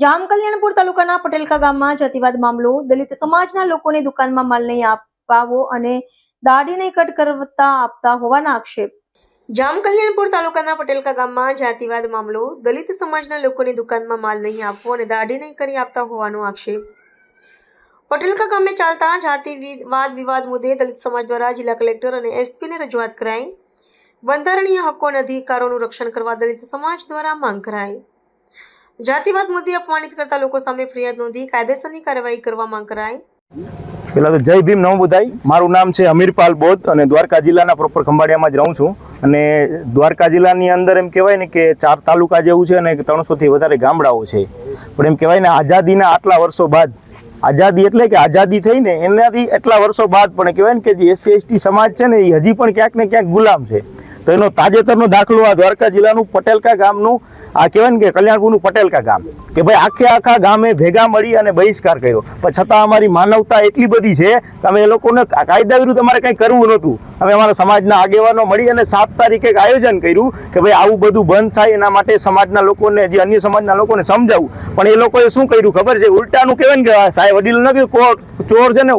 જામકલ્યાણપુર તાલુકાના પટેલકા ગામમાં જાતિવાદ મામલો. દલિત સમાજના લોકોને દુકાનમાં માલ નહીં અપાવો અને દાઢી નહીં કટ કરતા આપતા હોવાના આક્ષેપ. જામકલ્યાણપુર તાલુકાના પટેલકા ગામમાં જાતિવાદ મામલો. દલિત સમાજના લોકોને દુકાનમાં માલ નહીં આપવો અને દાઢી નહીં કરી આપતા હોવાનો આક્ષેપ. પટેલકા ગામે ચાલતા જાતિવાદ વિવાદ મુદ્દે દલિત સમાજ દ્વારા જિલ્લા કલેક્ટર અને એસપીને રજૂઆત કરાઈ. બંધારણીય હક્કો અને અધિકારોનું રક્ષણ કરવા દલિત સમાજ દ્વારા માંગ કરાઈ. જાતિવાદ મુદ્દે અપમાનિત કરતા લોકો સામે ફરિયાદ નોંધી કાયદેસરની કાર્યવાહી કરવા માંગ કરાઈ. પેલા તો જય ભીમ નમો બુધાઈ. મારું નામ છે અમીરપાલ બોધ અને દ્વારકા જિલ્લાના પ્રોપર ખંભાળિયામાં જ રહું છું. અને દ્વારકા જિલ્લાની અંદર એમ કહેવાય ને કે 4 તાલુકા જેવું છે અને 300થી વધારે ગામડાઓ છે. પણ એમ કહેવાય ને આઝાદીના આટલા વર્ષો બાદ, આઝાદી એટલે કે આઝાદી થઈને એનાથી એટલા વર્ષો બાદ પણ કહેવાય ને કે જે SC ST સમાજ છે ને એ હજી પણ ક્યાંક ને ક્યાંક ગુલામ છે. તો એનો તાજેતરનો દાખલો આ દ્વારકા જિલ્લાનું પટેલકા ગામનું આ કહેવાય ને કે કલ્યાણપુરનું પટેલકા ગામ કે ભાઈ આખા ગામે ભેગા મળી અને બહિષ્કાર કર્યો. પણ છતાં અમારી માનવતા એટલી બધી છે કે અમે એ લોકોને કાયદા વિરુદ્ધ અમારે કંઈ કરવું નહોતું. અમે અમારા સમાજના આગેવાનો મળી અને 7 તારીખે એક આયોજન કર્યું કે ભાઈ આવું બધું બંધ થાય એના માટે સમાજના લોકોને, જે અન્ય સમાજના લોકોને સમજાવવું. પણ એ લોકોએ શું કર્યું ખબર છે? ઉલટાનું કહેવાય ને કે સાહેબ વડીલ ન કહ્યું ચોર છે ને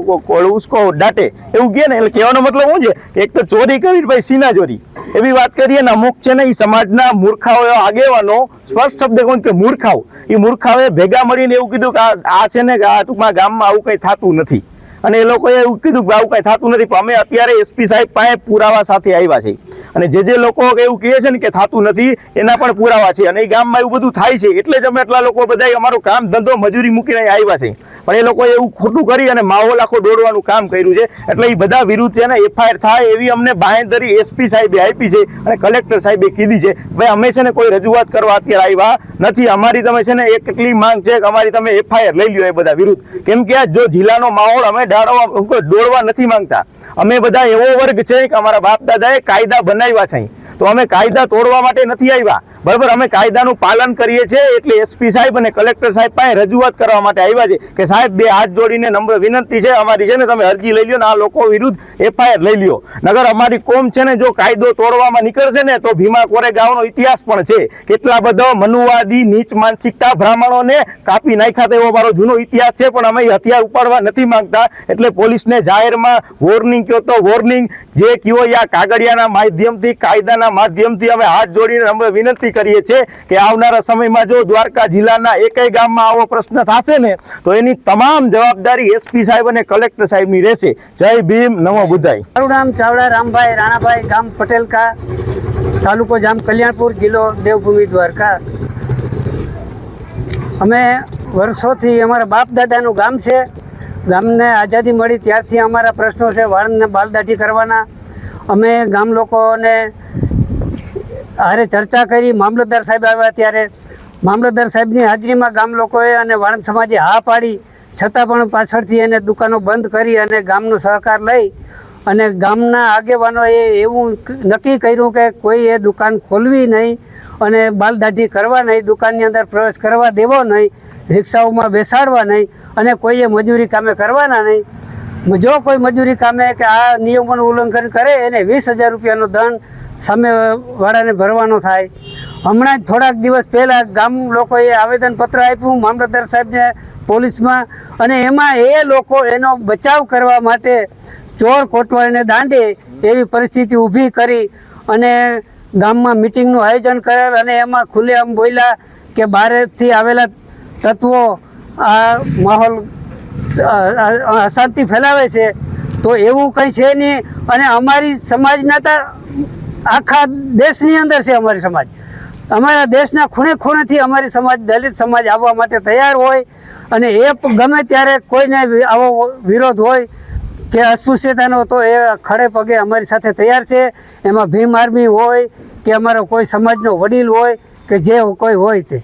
ઉસકો ડાટે એવું કહે ને. એટલે કહેવાનો મતલબ શું છે કે એક તો ચોરી કરી ભાઈ સીના ચોરી એવી વાત કરીએ ને. અમુક છે ને એ સમાજના મૂર્ખાઓ આગેવાનો, સ્પષ્ટ શબ્દ કહું કે મૂર્ખાઓ, એ મૂર્ખાઓએ ભેગા મળીને એવું કીધું કે આ છે ને કે આ ટૂંકમાં ગામમાં આવું કંઈ થતું નથી. અને એ લોકોએ એવું કીધું કે આવું કંઈ થતું નથી. પણ અમે અત્યારે SP સાહેબ પાસે પુરાવા સાથે આવ્યા છે. અને જે લોકો એવું કહે છે ને કે થતું નથી એના પણ પુરાવા છે. અને એ ગામમાં એવું બધું થાય છે એટલે જ અમે એટલા લોકો બધા અમારું કામ ધંધો મજૂરી મૂકીને આવ્યા છે. પણ એ લોકોએ એવું ખોટું કરી અને માહોલ આખો દોડવાનું કામ કર્યું છે. એટલે એ બધા વિરુદ્ધ છે ને FIR થાય એવી અમને બાંહેધરી SP સાહેબે આપી છે અને કલેક્ટર સાહેબે કીધી છે. ભાઈ અમે છે ને કોઈ રજૂઆત કરવા અત્યારે આવ્યા નથી. અમારી તમે છે ને એટલી માંગ છે કે અમારી તમે FIR લઈ લ્યો એ બધા વિરુદ્ધ. કેમ કે આ જો જિલ્લાનો માહોલ અમે દોડવા નથી માંગતા. અમે બધા એવો વર્ગ છે કે અમારા બાપ દાદાએ કાયદા બનાવ્યા છે. તો અમે કાયદા તોડવા માટે નથી આવ્યા, બરાબર? અમે કાયદાનું પાલન કરીએ છીએ. એટલે SP સાહેબ અને કલેક્ટર સાહેબ પાસે રજૂઆત કરવા માટે આવ્યા છે કે સાહેબ બે હાથ જોડીને નમ્ર વિનંતી છે અમારી છે ને તમે અરજી લઈ લ્યો ને આ લોકો વિરુદ્ધ FIR લઈ લ્યો. નગર અમારી કોમ છે ને જો કાયદો તોડવામાં નીકળશે ને તો ભીમા કોરેગાંવનો ઇતિહાસ પણ છે. કેટલા બધો મનુવાદી નીચ માનસિકતા બ્રાહ્મણોને કાપી નાખ્યા એવો મારો જૂનો ઇતિહાસ છે. પણ અમે હથિયાર ઉપાડવા નથી માંગતા. એટલે પોલીસને જાહેરમાં વોર્નિંગ કહો તો વોર્નિંગ, જે કહો યા કાગળિયાના માધ્યમથી, કાયદાના માધ્યમથી અમે હાથ જોડીને નમ્ર વિનંતી કરીએ છીએ કે આવનારા સમયમાં જો દ્વારકા જિલ્લાના એકેય ગામમાં આવો પ્રશ્ન થશે ને તો એની તમામ જવાબદારી SP સાહેબ અને કલેક્ટર સાહેબની રહેશે. જય ભીમ નમો બુધાઈ. મારું નામ ચાવડા રામભાઈ રાણાભાઈ, ગામ પટેલકા, તાલુકો જામ કલ્યાણપુર, જિલ્લો દેવભૂમિ દ્વારકા. અમે વર્ષોથી અમારા બાપ દાદાનું ગામ છે. ગામને આઝાદી મળી ત્યારથી અમારા પ્રશ્નો છે વાળને બાલદાઢી કરવાના. અમે ગામ લોકોને હારે ચર્ચા કરી. મામલતદાર સાહેબ આવ્યા ત્યારે મામલતદાર સાહેબની હાજરીમાં ગામ લોકોએ અને વાણંદ સમાજે હા પાડી. છતાં પણ પાછળથી એને દુકાનો બંધ કરી અને ગામનો સહકાર લઈ અને ગામના આગેવાનોએ એવું નક્કી કર્યું કે કોઈ એ દુકાન ખોલવી નહીં અને બાલદાઢી કરવા નહીં, દુકાનની અંદર પ્રવેશ કરવા દેવો નહીં, રિક્ષાઓમાં બેસાડવા નહીં અને કોઈએ મજૂરી કામે કરવાના નહીં. જો કોઈ મજૂરી કામે કે આ નિયમોનું ઉલ્લંઘન કરે એને 20,000 રૂપિયાનો દંડ સામેવાળાને ભરવાનો થાય. હમણાં જ થોડાક દિવસ પહેલાં ગામ લોકોએ આવેદનપત્ર આપ્યું મામલતદાર સાહેબને પોલીસમાં. અને એમાં એ લોકો એનો બચાવ કરવા માટે ચોર કોટવાળને દાંડે એવી પરિસ્થિતિ ઊભી કરી અને ગામમાં મિટિંગનું આયોજન કરેલ. અને એમાં ખુલ્લેઆમ બોલ્યા કે બહારથી આવેલા તત્વો આ માહોલ અશાંતિ ફેલાવે છે. તો એવું કંઈ છે નહીં. અને અમારી સમાજના તો આખા દેશની અંદર છે. અમારી સમાજ અમારા દેશના ખૂણે ખૂણેથી અમારી સમાજ, દલિત સમાજ આવવા માટે તૈયાર હોય. અને એ ગમે ત્યારે કોઈને આવો વિરોધ હોય કે અસ્પૃશ્યતાનો તો એ ખડે પગે અમારી સાથે તૈયાર છે. એમાં ભીમ આર્મી હોય કે અમારો કોઈ સમાજનો વડીલ હોય કે જે કોઈ હોય તે.